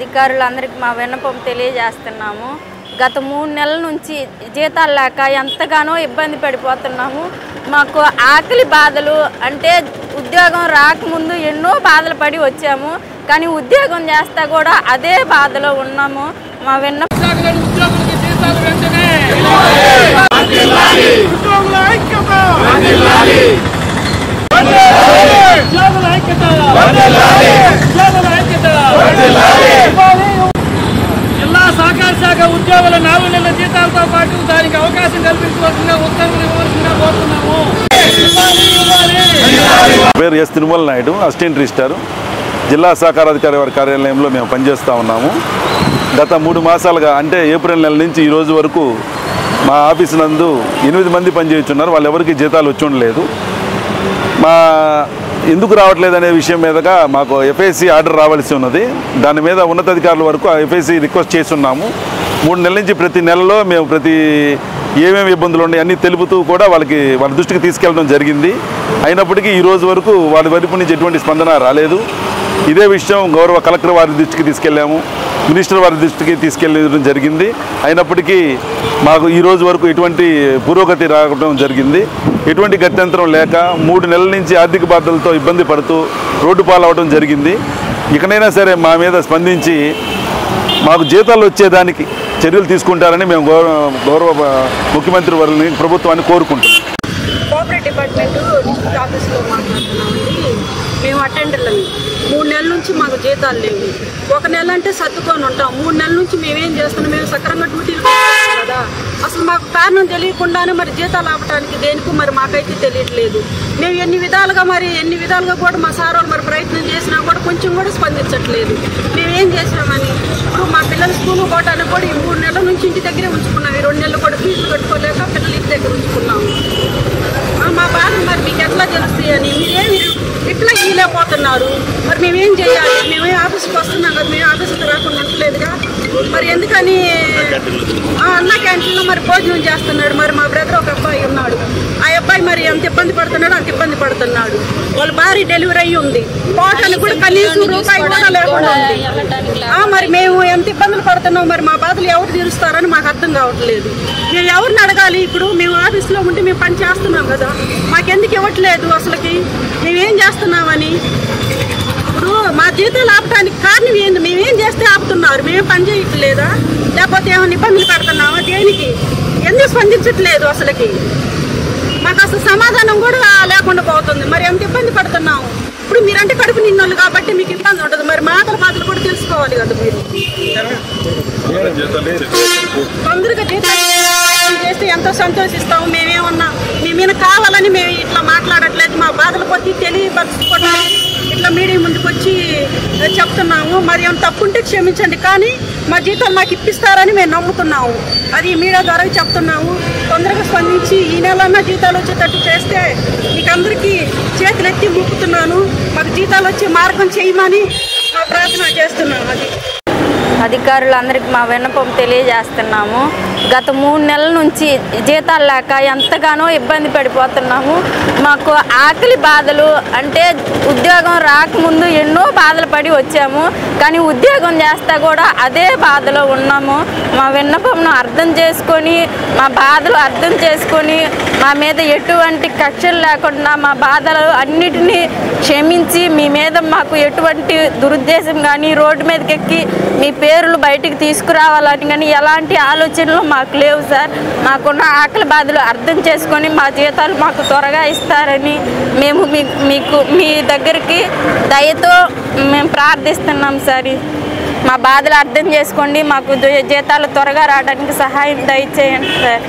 అధికారులందరికీ మా విన్నపం తెలియజేస్తున్నాము. గత 3 నెలల నుంచి జీతాలు లేక ఎంతగానో ఇబ్బంది పడిపోతున్నాము. మాకు ఆకలి బాధలు అంటే ఉద్యోగం రాకముందు ఎన్నో బాధలు పడి వచ్చాము. కానీ ఉద్యోగం చేస్తా కూడా అదే బాధలో ఉన్నాము. మా విన్నపం జిల్లా సహకార శాఖ ఉద్యోగుల 4 నెలల జీతాలతో పాటు దానికి అవకాశం కల్పించవలసిందిగా ఉత్తర్వులు ఇవ్వవలసిందిగా కోరుతున్నాము. పేరు S Tirumala Naidu, assistant registrar, జిల్లా సహకారాధికారి వారి కార్యాలయంలో మేము పనిచేస్తూ ఉన్నాము. గత 3 మాసాలుగా అంటే ఏప్రిల్ నెల నుంచి ఈ రోజు వరకు మా ఆఫీసు నందు 8 మంది పనిచేస్తున్నారు. వాళ్ళు ఎవరికి జీతాలు వచ్చి ఉండలేదు. మా ఎందుకు రావట్లేదు అనే విషయం మీదగా మాకు ఎఫ్ఐసి ఆర్డర్ రావాల్సి ఉన్నది. దాని మీద ఉన్నతాధికారుల వరకు ఆ ఎఫ్ఐసి రిక్వెస్ట్ చేస్తున్నాము. 3 నెలల నుంచి ప్రతి నెలలో మేము ఏమేమి ఇబ్బందులు ఉన్నాయి అన్నీ తెలుపుతూ కూడా వాళ్ళ దృష్టికి తీసుకెళ్ళడం జరిగింది. అయినప్పటికీ ఈ రోజు వరకు వాళ్ళ వైపు నుంచి ఎటువంటి స్పందన రాలేదు. ఇదే విషయం గౌరవ కలెక్టర్ వారి దృష్టికి తీసుకెళ్ళాము, మినిస్టర్ వారి దృష్టికి తీసుకెళ్ళడం జరిగింది. అయినప్పటికీ మాకు ఈ రోజు వరకు ఎటువంటి పురోగతి రావడం జరిగింది. ఎటువంటి గత్యంతరం లేక 3 నెలల నుంచి ఆర్థిక బాధలతో ఇబ్బంది పడుతూ రోడ్డు పాలవడం జరిగింది. ఇకనైనా సరే మా మీద స్పందించి మాకు జీతాలు వచ్చేదానికి చర్యలు తీసుకుంటారని మేము గౌరవ ముఖ్యమంత్రి వారిని ప్రభుత్వాన్ని కోరుకుంటున్నాం. కోఆపరేటివ్ డిపార్ట్మెంటు డిస్ట్రిక్ట్ ఆఫీస్లో మాట్లాడుతున్నామండి. మేము అటెండర్లని 3 నెలల నుంచి మాకు జీతాలు లేవు. 1 నెల అంటే సర్దుకొని ఉంటాం. 3 నెలల నుంచి మేమేం చేస్తున్నాం? మేము సక్రమంగా డ్యూటీలు చేస్తాం కదా. అసలు మాకు కారణం తెలియకుండానే మరి జీతాలు ఆపడానికి దేనికి మరి మాకైతే తెలియట్లేదు. మేము ఎన్ని విధాలుగా కూడా మా సార్ వాళ్ళు మరి ప్రయత్నం చేసినా కూడా కొంచెం కూడా స్పందించట్లేదు. మేమేం చేసామని ఇప్పుడు మా పిల్లలు స్కూల్ పోవడానికి కూడా ఈ 3 నెలల నుంచి ఇంటి దగ్గరే ఉంచుకున్నాం. ఈ 2 నెలలు కూడా ఫీజులు కట్టుకోలేక పిల్లలు ఇంటి దగ్గర ఉంచుకున్నాము. మా బాధ మరి మీకు ఎట్లా తెలుస్తాయి అని మీరేమి ఇట్లా ఈలేకపోతున్నారు. మరి మేమేం చేయాలి? మేమే ఆఫీస్కి వస్తున్నాం కదా, మేము ఆఫీస్కి రాకుండా ఉండలేదుగా. మరి ఎందుకని అన్న క్యాంటీన్లో మరి భోజనం చేస్తున్నాడు. మరి మా బ్రదర్ ఒక అబ్బాయి ఉన్నాడు. ఆ అబ్బాయి మరి ఎంత ఇబ్బంది పడుతున్నాడు, అంత ఇబ్బంది పడుతున్నాడు. వాళ్ళ భార్య డెలివరీ అయ్యి ఉంది. పోవటానికి కూడా కనీసం రూపాయి కూడా లేకుండా ఉంది. మరి మేము ఎంత ఇబ్బందులు పడుతున్నాం, మరి మా బాధలు ఎవరు తీరుస్తారని మాకు అర్థం కావట్లేదు. మేము ఎవరిని అడగాలి? ఇప్పుడు మేము ఆఫీస్లో ఉంటే మేము పని చేస్తున్నాం కదా, మాకెందుకు ఇవ్వట్లేదు? అసలుకి మేమేం చేస్తున్నామని ఇప్పుడు మా జీతాలు ఆపడానికి కారణం ఏంది? మేమేం చేస్తే ఆపుతున్నారు? మేమేం పని చేయట్లేదా? లేకపోతే ఏమైనా ఇబ్బందులు పెడుతున్నామా? దేనికి? ఎందుకు స్పందించట్లేదు? అసలుకి మాకు అసలు సమాధానం కూడా లేకుండా పోతుంది. మరి ఎంత ఇబ్బంది పడుతున్నాము? ఇప్పుడు మీరంటే కడుపు నిన్నోళ్ళు కాబట్టి మీకు ఇబ్బంది ఉంటుంది. మరి మాటలు కూడా తెలుసుకోవాలి కదా. మీరు తొందరగా జీతాలు చేస్తే ఎంతో సంతోషిస్తాము. మేమేమన్నా మీ మీద కావాలని మేము ఇట్లా మాట్లాడట్లేదు. మా బాధల కొద్ది తెలియపరచుకోవడానికి ఇట్లా మీడియా ముందుకు వచ్చి చెప్తున్నాము. మరి ఏమైనా తప్పుంటే క్షమించండి, కానీ మా జీతాలు మాకు ఇప్పిస్తారని మేము నమ్ముతున్నాము. అది మీడియా ద్వారా చెప్తున్నాము. తొందరగా స్పందించి ఈ నెలన్నా జీతాలు వచ్చేటట్టు చేస్తే మీకు అందరికీ చేతులు ఎత్తి మొక్కుతున్నాను. మాకు జీతాలు వచ్చే మార్గం చేయమని మా ప్రార్థన చేస్తున్నాము. అది అధికారులందరికీ మా విన్నపం తెలియజేస్తున్నాము. గత 3 నెలల నుంచి జీతాలు లేక ఎంతగానో ఇబ్బంది పడిపోతున్నాము. మాకు ఆకలి బాధలు అంటే ఉద్యోగం రాకముందు ఎన్నో బాధలు పడి వచ్చాము. కానీ ఉద్యోగం చేస్తా కూడా అదే బాధలో ఉన్నాము. మా విన్నపంను అర్థం చేసుకొని, మా బాధలు అర్థం చేసుకొని, మా మీద ఎటువంటి కక్షలు లేకుండా మా బాధలు అన్నిటినీ క్షమించి మీ మీద మాకు ఎటువంటి దురుద్దేశం కానీ రోడ్డు మీదకి ఎక్కి మీ పేర్లు బయటికి తీసుకురావాలని కానీ ఎలాంటి ఆలోచనలు మాకు లేవు సార్. మాకున్న ఆకలి బాధలు అర్థం చేసుకొని మా జీతాలు మాకు త్వరగా ఇస్తారని మేము మీ దగ్గరికి దయతో మేము ప్రార్థిస్తున్నాం సార్. మా బాధలు అర్థం చేసుకోండి, మాకు జీతాలు త్వరగా రావడానికి సహాయం దయచేయండి సార్.